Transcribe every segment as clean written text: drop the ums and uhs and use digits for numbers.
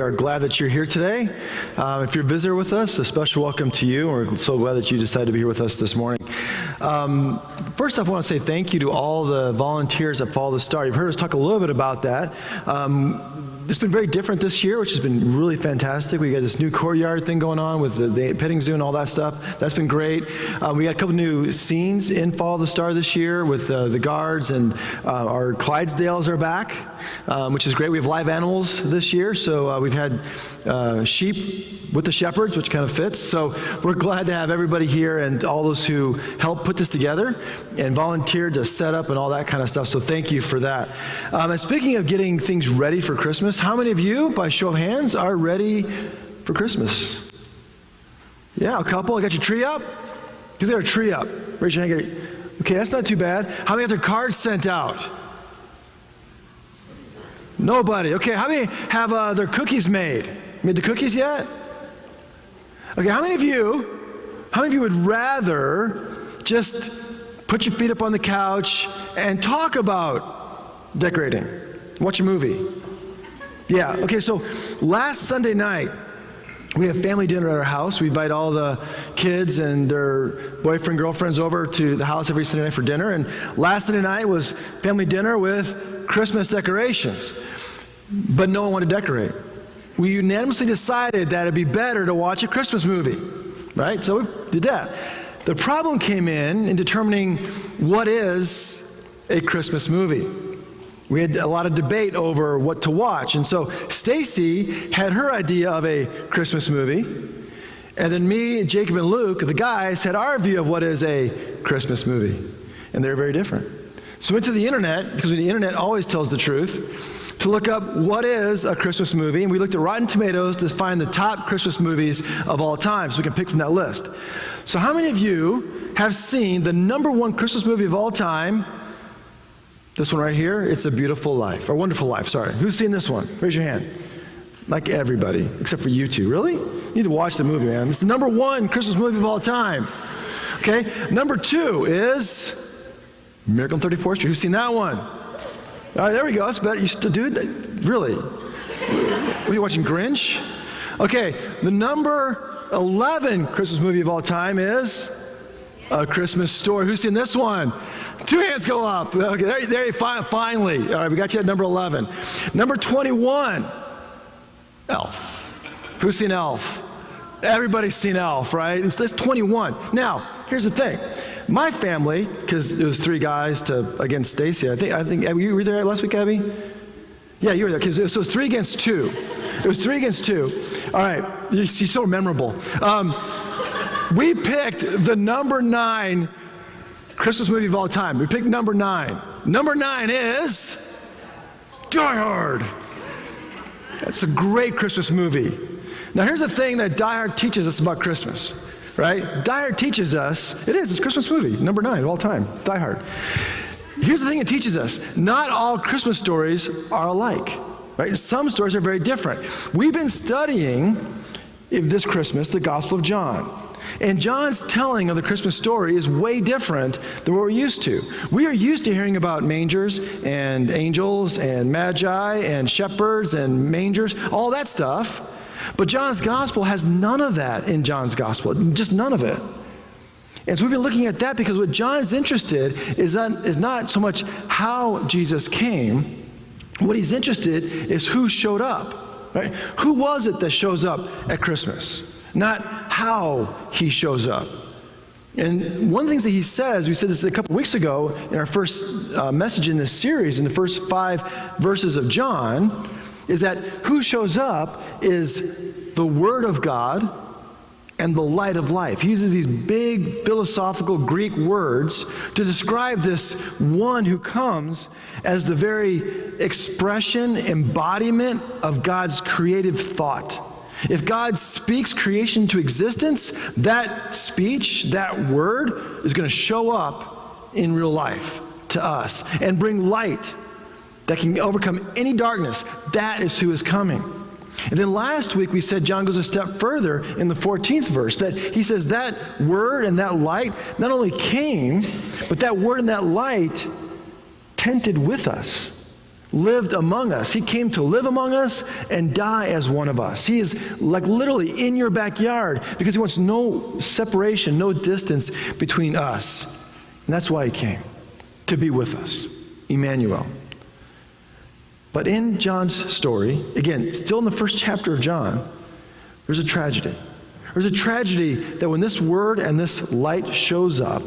are glad that you're here today. If you're a visitor with us, a special welcome to you. We're so glad that you decided to be here with us this morning. First off, I want to say thank you to all the volunteers that follow the Star. You've heard us talk a little bit about that. It's been very different this year, which has been really fantastic. We got this new courtyard thing going on with the petting zoo and all that stuff. That's been great. We got a couple new scenes in Follow the Star this year with the guards, and our Clydesdales are back, which is great. We have live animals this year, so we've had sheep with the shepherds, which kind of fits. So we're glad to have everybody here and all those who helped put this together and volunteered to set up and all that kind of stuff. So thank you for that. And speaking of getting things ready for Christmas, how many of you, by show of hands, are ready for Christmas? Yeah, a couple. I got your tree up? Who's got a tree up? Raise your hand. Okay, that's not too bad. How many have their cards sent out? Nobody. Okay, how many have their cookies made? Made the cookies yet? Okay, how many of you would rather just put your feet up on the couch and talk about decorating? Watch a movie? Yeah, okay, so last Sunday night, we have family dinner at our house. We invite all the kids and their boyfriend, girlfriends over to the house every Sunday night for dinner. And last Sunday night was family dinner with Christmas decorations. But no one wanted to decorate. We unanimously decided that it'd be better to watch a Christmas movie, right? So we did that. The problem came in determining what is a Christmas movie. We had a lot of debate over what to watch. And so Stacy had her idea of a Christmas movie. And then me, Jacob, and Luke, the guys, had our view of what is a Christmas movie. And they're very different. So we went to the internet, because the internet always tells the truth, to look up what is a Christmas movie. And we looked at Rotten Tomatoes to find the top Christmas movies of all time, so we can pick from that list. So how many of you have seen the #1 Christmas movie of all time? This one right here, It's a Beautiful Life, or Wonderful Life, sorry. Who's seen this one? Raise your hand. Like everybody, except for you two. Really? You need to watch the movie, man. It's the #1 Christmas movie of all time. Okay, #2 is Miracle on 34th Street. Who's seen that one? All right, there we go. That's better. You still do that? Really? What are you watching, Grinch? Okay, the #11 Christmas movie of all time is A Christmas Story. Who's seen this one? 2 hands go up. Okay, there you finally. All right, we got you at #11. #21, Elf. Who's seen Elf? Everybody's seen Elf, right? It's 21. Now, here's the thing. My family, because it was 3 guys against Stacy. I think you were there last week, Abby? Yeah, you were there. So it was 3 against 2. It was 3 against 2. All right, you're so memorable. We picked the #9 Christmas movie of all time. We picked #9. #9 is Die Hard. That's a great Christmas movie. Now here's the thing that Die Hard teaches us about Christmas, right? Die Hard teaches us, it's a Christmas movie, #9 of all time, Die Hard. Here's the thing it teaches us. Not all Christmas stories are alike, right? Some stories are very different. We've been studying this Christmas the Gospel of John. And John's telling of the Christmas story is way different than what we're used to. We are used to hearing about mangers and angels and magi and shepherds and mangers, all that stuff. But John's gospel has none of that in John's gospel, just none of it. And so we've been looking at that because what John's interested is not so much how Jesus came. What he's interested is who showed up, right? Who was it that shows up at Christmas? Not how he shows up. And one of the things that he says, we said this a couple weeks ago in our first message in this series, in the first 5 verses of John, is that who shows up is the Word of God and the light of life. He uses these big philosophical Greek words to describe this one who comes as the very expression, embodiment of God's creative thought. If God speaks creation into existence, that speech, that word, is going to show up in real life to us and bring light that can overcome any darkness. That is who is coming. And then last week we said John goes a step further in the 14th verse, that he says that word and that light not only came, but that word and that light tented with us. lived among us. He came to live among us and die as one of us. He is like literally in your backyard because he wants no separation, no distance between us. And that's why he came, to be with us, Emmanuel. But in John's story, again, still in the first chapter of John, there's a tragedy. There's a tragedy that when this word and this light shows up,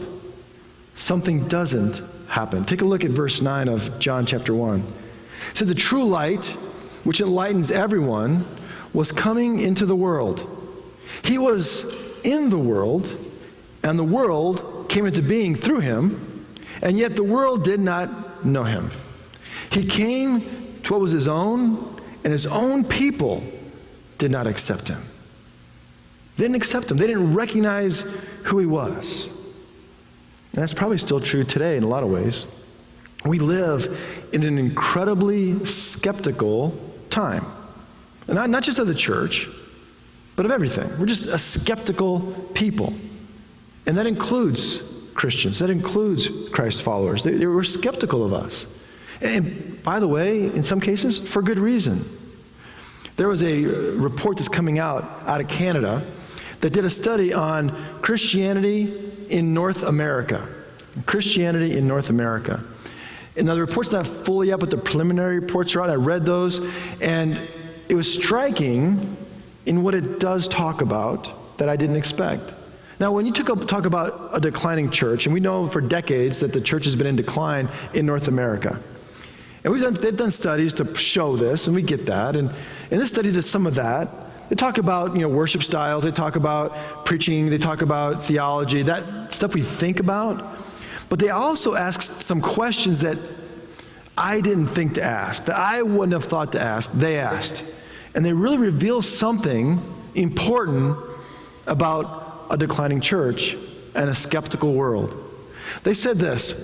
something doesn't happen. Take a look at verse 9 of John chapter 1. It said, the true light, which enlightens everyone, was coming into the world. He was in the world, and the world came into being through him, and yet the world did not know him. He came to what was his own, and his own people did not accept him. They didn't accept him. They didn't recognize who he was. And that's probably still true today in a lot of ways. We live in an incredibly skeptical time. And not just of the church, but of everything. We're just a skeptical people. And that includes Christians. That includes Christ followers. They were skeptical of us. And by the way, in some cases, for good reason. There was a report that's coming out of Canada that did a study on Christianity in North America. Christianity in North America. And now the report's not fully up, but the preliminary reports are out. I read those, and it was striking in what it does talk about that I didn't expect. Now, when you talk about a declining church, and we know for decades that the church has been in decline in North America. And they've done studies to show this, and we get that. And this study does some of that. They talk about, worship styles. They talk about preaching. They talk about theology, that stuff we think about. But they also ask some questions that I didn't think to ask, that I wouldn't have thought to ask. They asked. And they really reveal something important about a declining church and a skeptical world. They said this: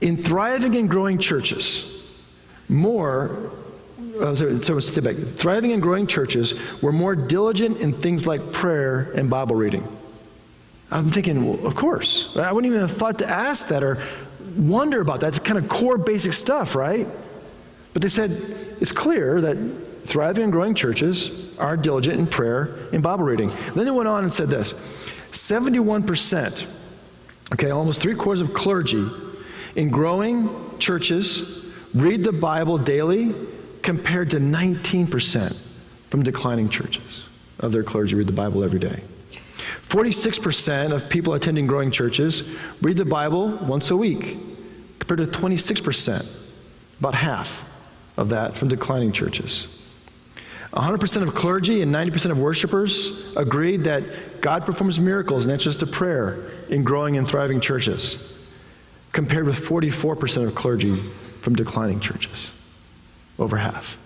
in thriving and growing churches, thriving and growing churches were more diligent in things like prayer and Bible reading. I'm thinking, well, of course. I wouldn't even have thought to ask that or wonder about that. It's kind of core basic stuff, right? But they said it's clear that thriving and growing churches are diligent in prayer and Bible reading. Then they went on and said this: 71%, almost 3/4 of clergy in growing churches read the Bible daily, compared to 19% from declining churches of their clergy read the Bible every day. 46% of people attending growing churches read the Bible once a week, compared to 26%, about half of that from declining churches. 100% of clergy and 90% of worshipers agreed that God performs miracles and answers to prayer in growing and thriving churches, compared with 44% of clergy from declining churches, over half.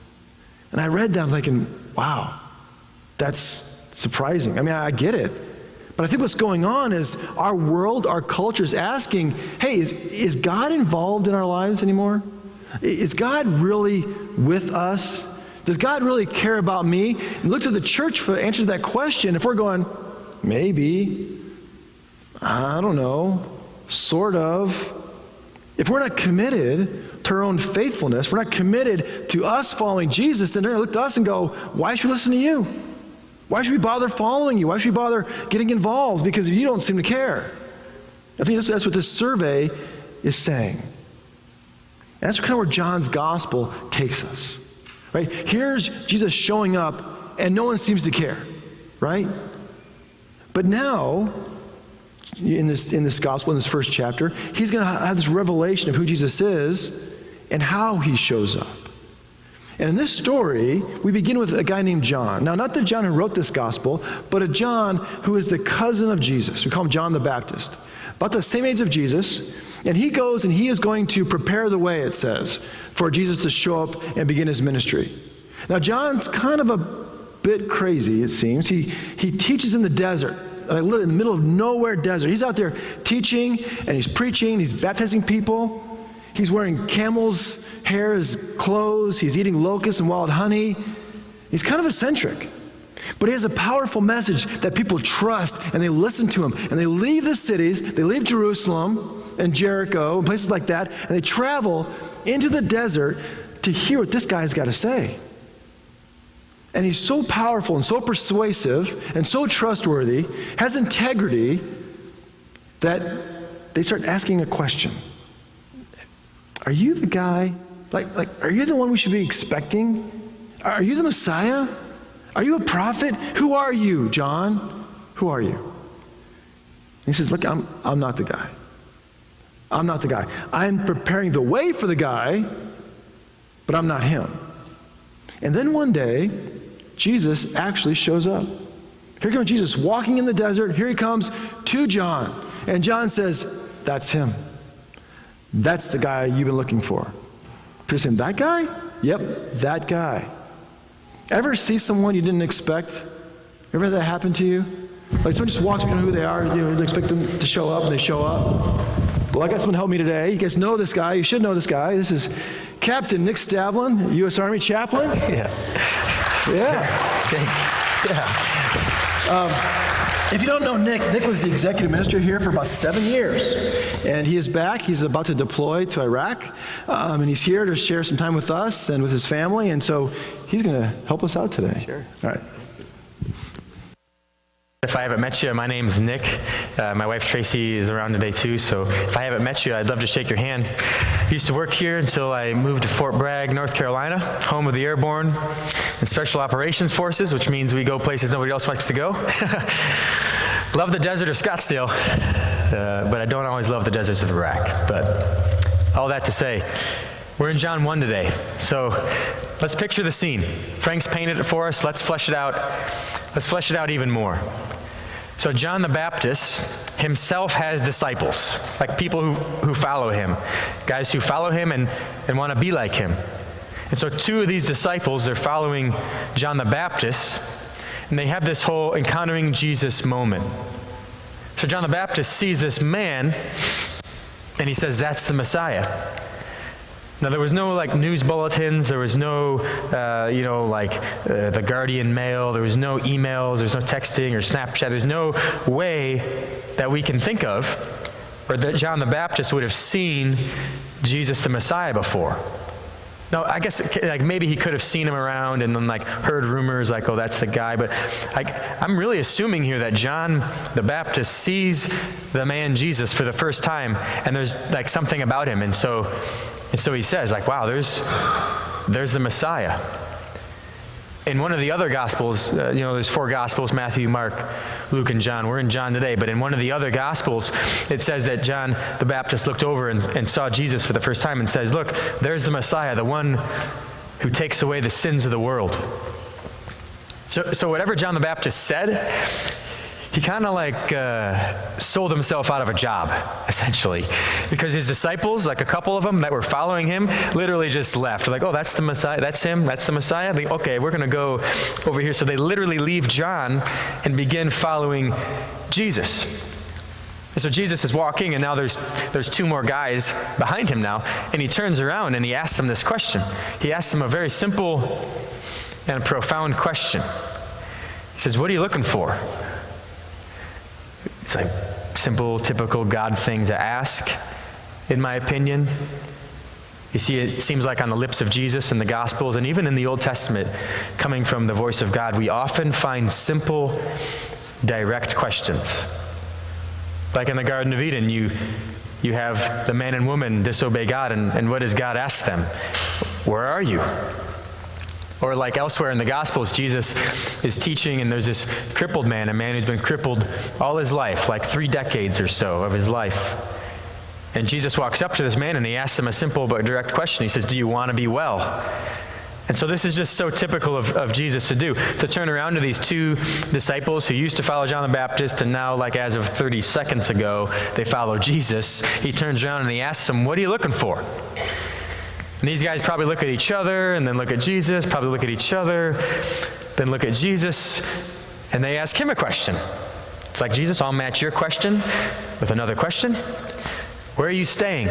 And I read that, I'm thinking, wow, that's surprising. I mean, I get it. But I think what's going on is our world, our culture is asking, hey, is God involved in our lives anymore? Is God really with us? Does God really care about me? And look to the church for the answer to that question. If we're going, maybe, I don't know, sort of. If we're not committed to our own faithfulness, we're not committed to us following Jesus, then they're going to look to us and go, why should we listen to you? Why should we bother following you? Why should we bother getting involved? Because you don't seem to care. I think that's what this survey is saying. And that's kind of where John's gospel takes us. Right? Here's Jesus showing up, and no one seems to care. Right? But now, in this gospel, in this first chapter, he's going to have this revelation of who Jesus is and how he shows up. And in this story, we begin with a guy named John. Now, not the John who wrote this gospel, but a John who is the cousin of Jesus. We call him John the Baptist. About the same age of Jesus. And he goes and he is going to prepare the way, it says, for Jesus to show up and begin his ministry. Now, John's kind of a bit crazy, it seems. He teaches in the desert, like in the middle of nowhere desert. He's out there teaching and he's preaching, he's baptizing people. He's wearing camel's hair as clothes. He's eating locusts and wild honey. He's kind of eccentric. But he has a powerful message that people trust, and they listen to him. And they leave the cities, they leave Jerusalem and Jericho and places like that, and they travel into the desert to hear what this guy's got to say. And he's so powerful and so persuasive and so trustworthy, has integrity, that they start asking a question. Are you the guy? Are you the one we should be expecting? Are you the Messiah? Are you a prophet? Who are you, John? Who are you? And he says, look, I'm not the guy. I'm not the guy. I'm preparing the way for the guy, but I'm not him. And then one day, Jesus actually shows up. Here comes Jesus walking in the desert. Here he comes to John. And John says, that's him. That's the guy you've been looking for. People saying, that guy? Yep, that guy. Ever see someone you didn't expect? Ever had that happen to you? Like someone just walks, you don't know who they are, you don't expect them to show up, and they show up. Well, I got someone to help me today. You guys know this guy. You should know this guy. This is Captain Nick Stavlin, U.S. Army chaplain. Yeah. If you don't know Nick was the executive minister here for about 7 years. And he is back. He's about to deploy to Iraq. And he's here to share some time with us and with his family. And so he's going to help us out today. Sure. All right. If I haven't met you, my name's Nick. My wife Tracy is around today too, so if I haven't met you, I'd love to shake your hand. I used to work here until I moved to Fort Bragg, North Carolina, home of the Airborne and Special Operations Forces, which means we go places nobody else likes to go. Love the desert of Scottsdale, but I don't always love the deserts of Iraq. But all that to say, we're in John 1 today, so let's picture the scene. Frank's painted it for us. Let's flesh it out. Let's flesh it out even more. So John the Baptist himself has disciples, like people who follow him, guys who follow him and want to be like him. And so two of these disciples, they're following John the Baptist, and they have this whole encountering Jesus moment. So John the Baptist sees this man, and he says, that's the Messiah. Now, there was no, news bulletins. There was no, the Guardian Mail. There was no emails. There's no texting or Snapchat. There's no way that we can think of or that John the Baptist would have seen Jesus the Messiah before. Now, I guess, maybe he could have seen him around and then, heard rumors oh, that's the guy. But I'm really assuming here that John the Baptist sees the man Jesus for the first time, and there's, something about him. And so he says, wow, there's the Messiah. In one of the other Gospels, there's 4 Gospels, Matthew, Mark, Luke, and John. We're in John today, but in one of the other Gospels, it says that John the Baptist looked over and saw Jesus for the first time and says, look, there's the Messiah, the one who takes away the sins of the world. So whatever John the Baptist said, he kind of sold himself out of a job, essentially, because his disciples, a couple of them that were following him, literally just left. Oh, that's the Messiah, that's him, that's the Messiah. Okay, we're going to go over here. So they literally leave John and begin following Jesus. And so Jesus is walking, and now there's 2 more guys behind him now, and he turns around and he asks them this question. He asks them a very simple and a profound question. He says, what are you looking for? It's simple, typical God thing to ask, in my opinion. You see, it seems like on the lips of Jesus in the Gospels and even in the Old Testament, coming from the voice of God, we often find simple, direct questions. Like in the Garden of Eden, you have the man and woman disobey God, and what does God ask them? Where are you? Or elsewhere in the Gospels, Jesus is teaching, and there's this crippled man, a man who's been crippled all his life, 3 decades or so of his life. And Jesus walks up to this man, and he asks him a simple but direct question. He says, do you want to be well? And so this is just so typical of Jesus to do, to turn around to these 2 disciples who used to follow John the Baptist, and now, as of 30 seconds ago, they follow Jesus. He turns around and he asks them, what are you looking for? And these guys probably look at each other, and then look at Jesus, probably look at each other, then look at Jesus, and they ask him a question. It's Jesus, I'll match your question with another question. Where are you staying?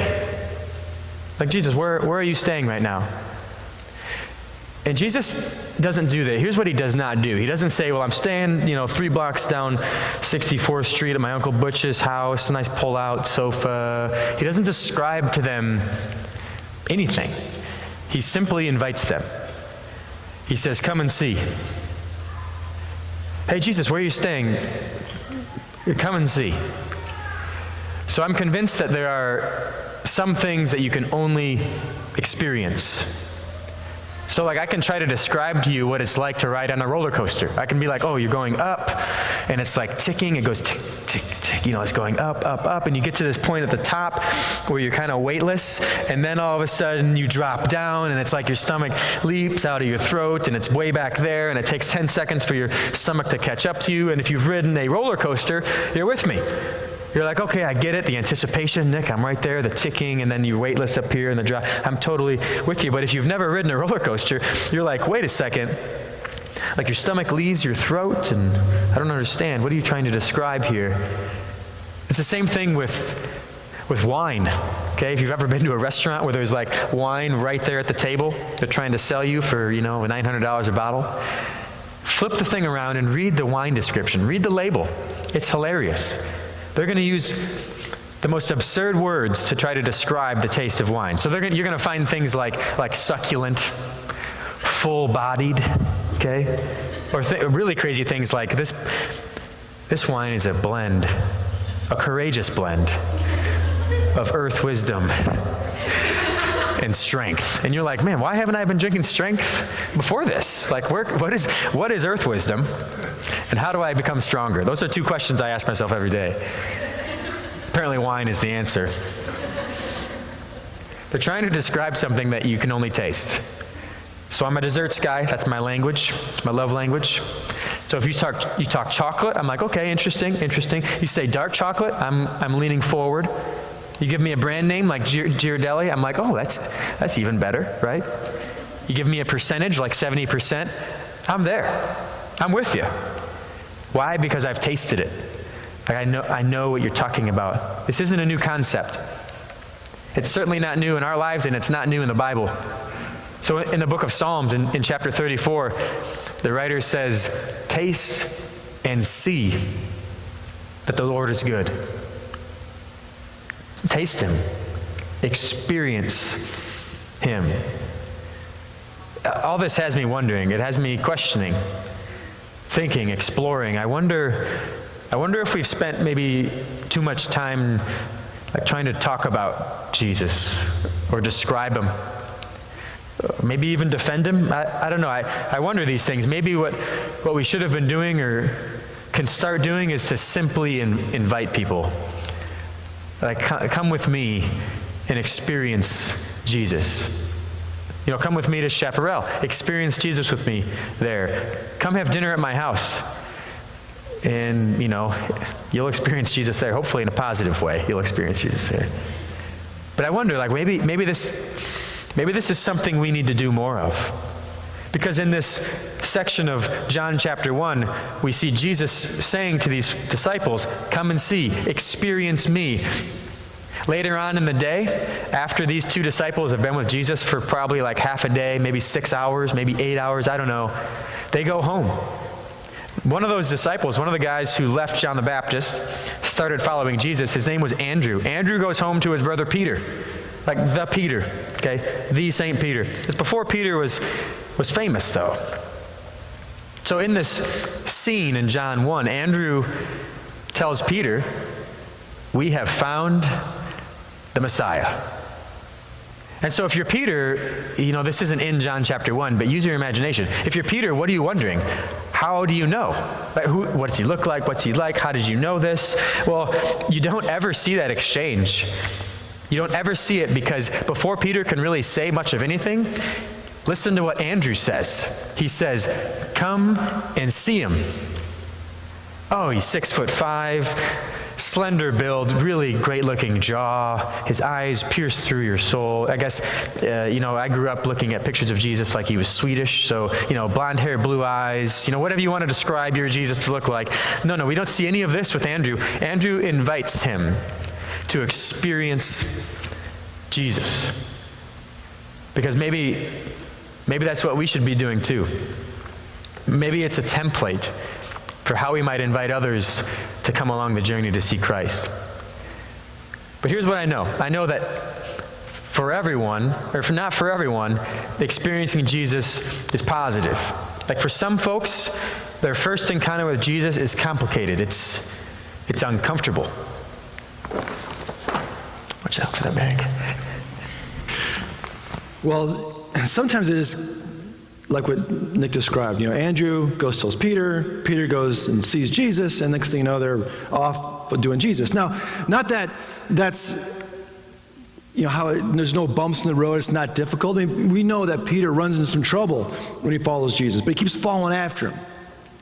Jesus, where are you staying right now? And Jesus doesn't do that. Here's what he does not do. He doesn't say, well, I'm staying, 3 blocks down 64th Street at my Uncle Butch's house, a nice pull-out sofa. He doesn't describe to them anything. He simply invites them. He says, come and see. Hey, Jesus, where are you staying? Come and see. So I'm convinced that there are some things that you can only experience. So like I can try to describe to you what it's like to ride on a roller coaster. I can be like, oh, you're going up, and it's like ticking. It goes tick, tick, tick. It's going up, up, up, and you get to this point at the top where you're kind of weightless, and then all of a sudden you drop down, and it's like your stomach leaps out of your throat, and it's way back there, and it takes 10 seconds for your stomach to catch up to you. And if you've ridden a roller coaster, you're with me. You're like, okay, I get it, the anticipation, Nick, I'm right there, the ticking, and then you're weightless up here, and the drop. I'm totally with you. But if you've never ridden a roller coaster, you're like, wait a second. Like your stomach leaves your throat, and I don't understand. What are you trying to describe here? It's the same thing with wine. Okay, if you've ever been to a restaurant where there's like wine right there at the table, they're trying to sell you for, $900 a bottle. Flip the thing around and read the wine description. Read the label. It's hilarious. They're going to use the most absurd words to try to describe the taste of wine. So you're going to find things like succulent, full-bodied, okay? Or really crazy things like this wine is a blend, a courageous blend of earth wisdom and strength. And you're like, man, why haven't I been drinking strength before this? Like, what is earth wisdom? And how do I become stronger? Those are two questions I ask myself every day. Apparently wine is the answer. They're trying to describe something that you can only taste. So I'm a desserts guy. That's my language. It's my love language. So if you talk chocolate, I'm like, okay, interesting. You say dark chocolate, I'm leaning forward. You give me a brand name like Ghirardelli, I'm like, oh, that's even better, right? You give me a percentage like 70%, I'm there. I'm with you. Why? Because I've tasted it. Like I know what you're talking about. This isn't a new concept. It's certainly not new in our lives, and it's not new in the Bible. So in the book of Psalms, in chapter 34, the writer says, taste and see that the Lord is good. Taste him. Experience him. All this has me wondering. It has me questioning, thinking, exploring. I wonder if we've spent maybe too much time like trying to talk about Jesus or describe him, maybe even defend him. I don't know. I wonder these things. Maybe what we should have been doing or can start doing is to simply invite people. Like, come with me and experience Jesus. Come with me to Chaparral. Experience Jesus with me there. Come have dinner at my house. And, you'll experience Jesus there. Hopefully in a positive way, you'll experience Jesus there. But I wonder, like, maybe this is something we need to do more of. Because in this section of John chapter 1, we see Jesus saying to these disciples, come and see, experience me. Later on in the day, after these two disciples have been with Jesus for probably like half a day, maybe 6 hours, maybe 8 hours, I don't know, they go home. One of those disciples, one of the guys who left John the Baptist, started following Jesus. His name was Andrew. Andrew goes home to his brother Peter, like the Peter, okay, the Saint Peter. It's before Peter was famous, though. So in this scene in John 1, Andrew tells Peter, we have found the Messiah. And so if you're Peter, this isn't in John chapter 1, but use your imagination. If you're Peter, what are you wondering? How do you know? Like, what does he look like? What's he like? How did you know this? Well, you don't ever see that exchange. You don't ever see it because before Peter can really say much of anything, listen to what Andrew says. He says, come and see him. Oh, he's 6'5", slender build, really great-looking jaw. His eyes pierce through your soul. I guess, I grew up looking at pictures of Jesus like he was Swedish. So, blonde hair, blue eyes, whatever you want to describe your Jesus to look like. No, we don't see any of this with Andrew. Andrew invites him to experience Jesus. Because maybe that's what we should be doing too. Maybe it's a template for how we might invite others to come along the journey to see Christ. But here's what I know. I know that for everyone, or for not for everyone, experiencing Jesus is positive. Like for some folks, their first encounter with Jesus is complicated. It's uncomfortable. Watch out for that bag. Well, sometimes it is like what Nick described. Andrew goes, tells Peter, Peter goes and sees Jesus, and next thing you know, they're off doing Jesus. Now, not that that's, there's no bumps in the road, it's not difficult. I mean, we know that Peter runs into some trouble when he follows Jesus, but he keeps following after him,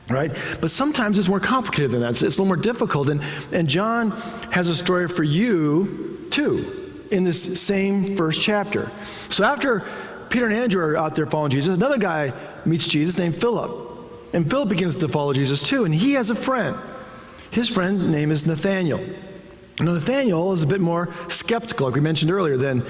right? But sometimes it's more complicated than that. It's a little more difficult, and John has a story for you, too, in this same first chapter. So after Peter and Andrew are out there following Jesus, another guy meets Jesus named Philip. And Philip begins to follow Jesus too, and he has a friend. His friend's name is Nathaniel. Now, Nathaniel is a bit more skeptical, like we mentioned earlier, than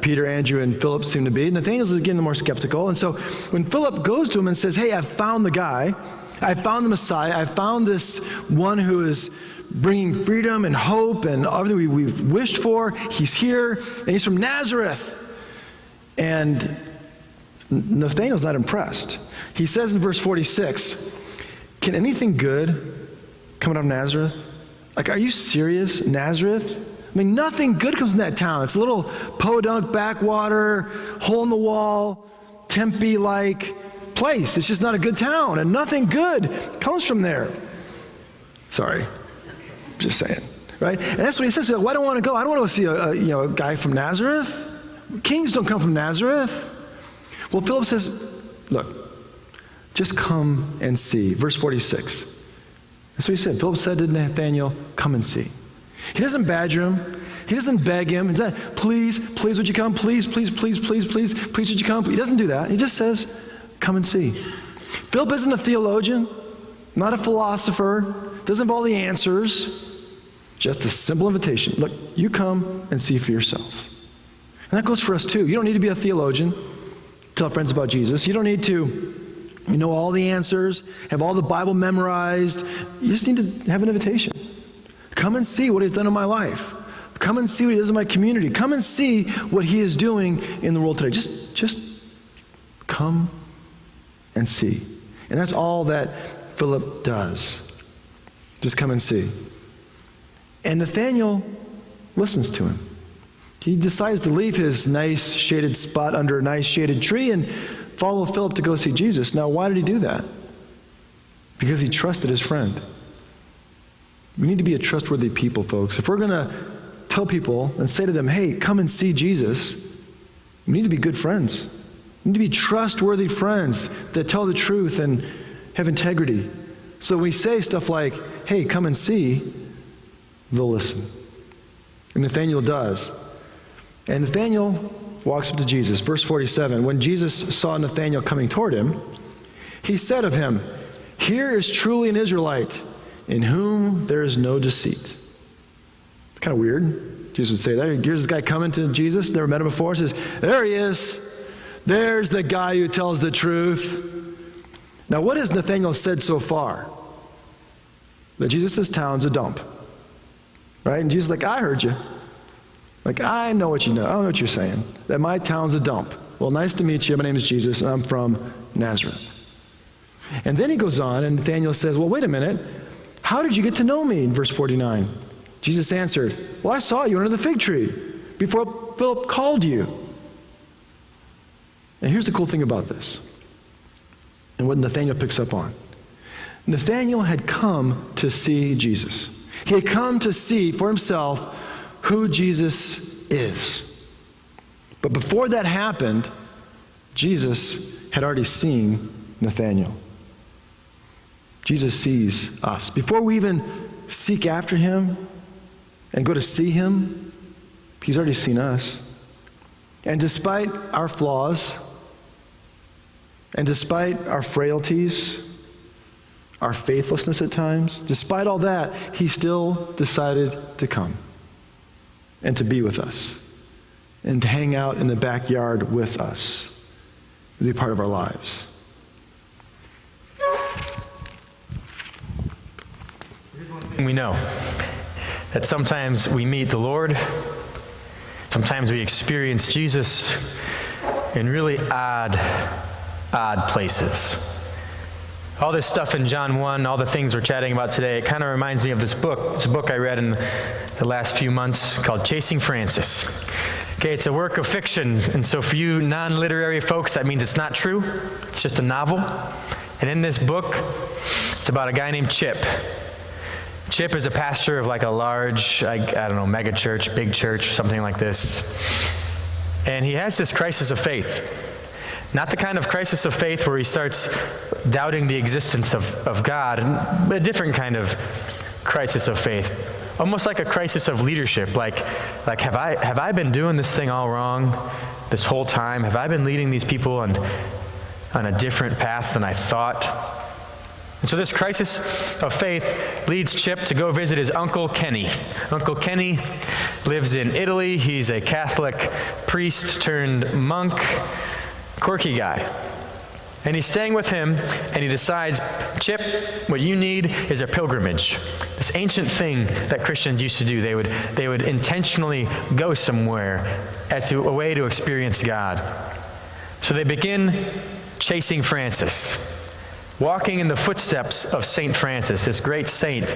Peter, Andrew, and Philip seem to be. Nathaniel's again more skeptical. And so when Philip goes to him and says, hey, I've found the guy, I found the Messiah, I found this one who is bringing freedom and hope and everything we've wished for, he's here, and he's from Nazareth. And Nathaniel's not impressed. He says in verse 46, can anything good come out of Nazareth? Like, are you serious? Nazareth? I mean, nothing good comes from that town. It's a little podunk backwater, hole in the wall, Tempe-like place. It's just not a good town, and nothing good comes from there. Sorry, just saying, right? And that's what he says. Well, I don't want to go. I don't want to see a guy from Nazareth. Kings don't come from Nazareth. Well, Philip says, look, just come and see. Verse 46. That's what he said. Philip said to Nathanael, come and see. He doesn't badger him. He doesn't beg him. He doesn't, please would you come? Please would you come? He doesn't do that. He just says, come and see. Philip isn't a theologian, not a philosopher, doesn't have all the answers. Just a simple invitation. Look, you come and see for yourself. And that goes for us too. You don't need to be a theologian, tell friends about Jesus. You don't need to know all the answers, have all the Bible memorized. You just need to have an invitation. Come and see what he's done in my life. Come and see what he does in my community. Come and see what he is doing in the world today. Just come and see. And that's all that Philip does. Just come and see. And Nathanael listens to him. He decides to leave his nice shaded spot under a nice shaded tree and follow Philip to go see Jesus. Now, why did he do that? Because he trusted his friend. We need to be a trustworthy people, folks. If we're going to tell people and say to them, hey, come and see Jesus, we need to be good friends. We need to be trustworthy friends that tell the truth and have integrity. So when we say stuff like, hey, come and see, they'll listen. And Nathanael does. And Nathanael walks up to Jesus. Verse 47, when Jesus saw Nathanael coming toward him, he said of him, here is truly an Israelite, in whom there is no deceit. Kind of weird. Jesus would say that. Here's this guy coming to Jesus, never met him before, says, there he is. There's the guy who tells the truth. Now, what has Nathanael said so far? That Jesus' town's a dump. Right? And Jesus is like, I heard you. Like, I know what you know. I know what you're saying. That my town's a dump. Well, nice to meet you. My name is Jesus, and I'm from Nazareth. And then he goes on, and Nathanael says, well, wait a minute. How did you get to know me? In verse 49. Jesus answered, well, I saw you under the fig tree before Philip called you. And here's the cool thing about this, and what Nathanael picks up on. Nathanael had come to see Jesus. He had come to see for himself who Jesus is. But before that happened, Jesus had already seen Nathanael. Jesus sees us. Before we even seek after him and go to see him, he's already seen us. And despite our flaws, and despite our frailties, our faithlessness at times, despite all that, he still decided to come and to be with us and to hang out in the backyard with us, to be part of our lives. We know that sometimes we meet the Lord, Sometimes we experience Jesus in really odd places. All this stuff in John 1, all the things we're chatting about today, it kind of reminds me of this book. It's a book I read in the last few months called Chasing Francis. Okay, it's a work of fiction, and so for you non-literary folks, that means it's not true. It's just a novel. And in this book, it's about a guy named Chip. Chip is a pastor of like a large, I don't know, mega church, big church, something like this. And he has this crisis of faith. Not the kind of crisis of faith where he starts doubting the existence of God, but a different kind of crisis of faith. Almost like a crisis of leadership. Like have I been doing this thing all wrong this whole time? Have I been leading these people on a different path than I thought? And so this crisis of faith leads Chip to go visit his Uncle Kenny. Uncle Kenny lives in Italy. He's a Catholic priest turned monk, quirky guy. And he's staying with him, and he decides, Chip, what you need is a pilgrimage. This ancient thing that Christians used to do. They would intentionally go somewhere as a way to experience God. So they begin chasing Francis, walking in the footsteps of St. Francis, this great saint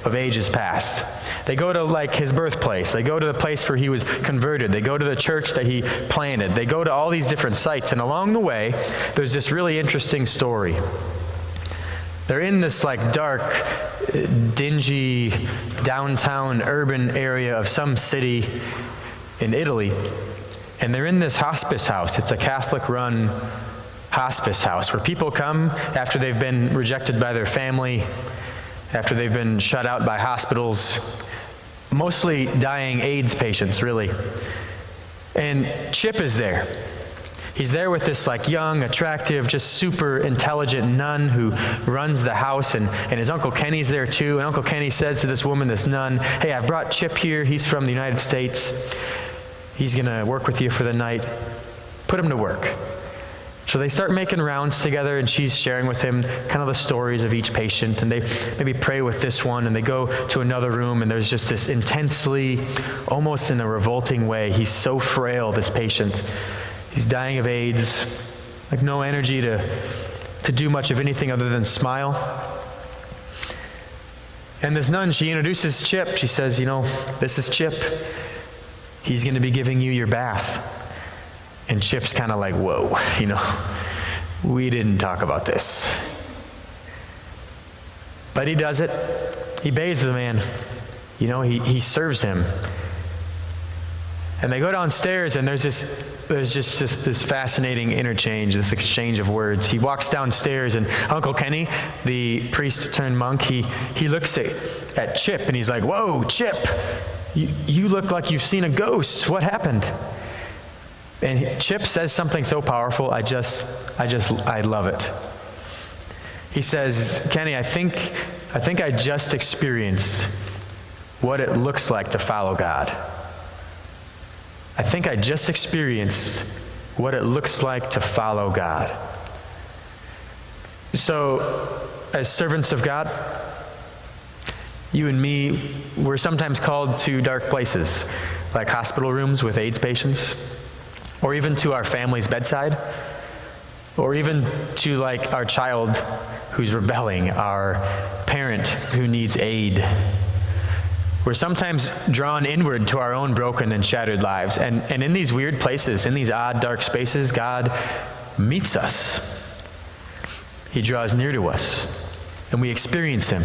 of ages past. They go to like his birthplace. They go to the place where he was converted. They go to the church that he planted. They go to all these different sites. And along the way, there's this really interesting story. They're in this like dark, dingy, downtown urban area of some city in Italy. And they're in this hospice house. It's a Catholic-run hospice house where people come after they've been rejected by their family, after they've been shut out by hospitals, mostly dying AIDS patients, really. And Chip is there. He's there with this like young, attractive, just super intelligent nun who runs the house, and his Uncle Kenny's there too. And Uncle Kenny says to this woman, this nun, hey, I've brought Chip here. He's from the United States. He's going to work with you for the night. Put him to work. So they start making rounds together, and she's sharing with him kind of the stories of each patient, and they maybe pray with this one, and they go to another room, and there's just this intensely, almost in a revolting way, he's so frail, this patient. He's dying of AIDS, like no energy to do much of anything other than smile. And this nun, she introduces Chip. She says, this is Chip. He's going to be giving you your bath. And Chip's kind of like, whoa, we didn't talk about this. But he does it. He bathes the man. He serves him. And they go downstairs, and there's just this fascinating interchange, this exchange of words. He walks downstairs, and Uncle Kenny, the priest turned monk, he looks at Chip, and he's like, whoa, Chip, you look like you've seen a ghost. What happened? And Chip says something so powerful, I love it. He says, Kenny, I think I just experienced what it looks like to follow God. I think I just experienced what it looks like to follow God. So, as servants of God, you and me, we're sometimes called to dark places, like hospital rooms with AIDS patients, or even to our family's bedside, or even to like our child who's rebelling, our parent who needs aid. We're sometimes drawn inward to our own broken and shattered lives. And in these weird places, in these odd, dark spaces, God meets us. He draws near to us, and we experience him.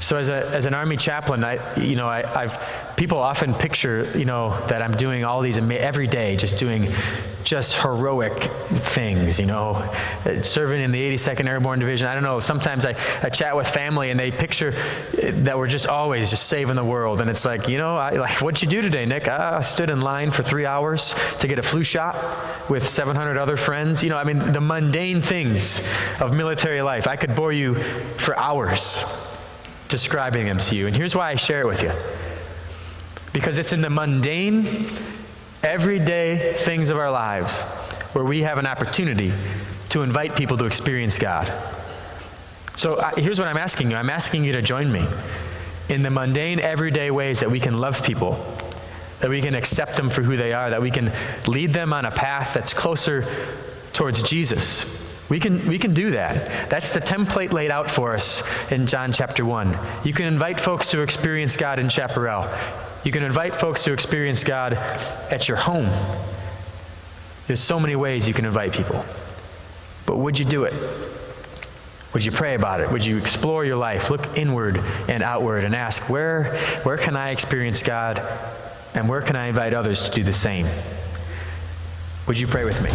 So as an army chaplain, people often picture, that I'm doing all these every day, just heroic things, serving in the 82nd Airborne Division. I don't know, sometimes I chat with family and they picture that we're just always just saving the world. And it's like, what'd you do today, Nick? I stood in line for 3 hours to get a flu shot with 700 other friends. The mundane things of military life. I could bore you for hours describing them to you. And here's why I share it with you. Because it's in the mundane, everyday things of our lives where we have an opportunity to invite people to experience God. So here's what I'm asking you. I'm asking you to join me in the mundane, everyday ways that we can love people that we can accept them for who they are, that we can lead them on a path that's closer towards Jesus. We can do that. That's the template laid out for us in John chapter 1. You can invite folks to experience God in Chaparral. You can invite folks to experience God at your home. There's so many ways you can invite people. But would you do it? Would you pray about it? Would you explore your life, look inward and outward, and ask, where can I experience God, and where can I invite others to do the same? Would you pray with me?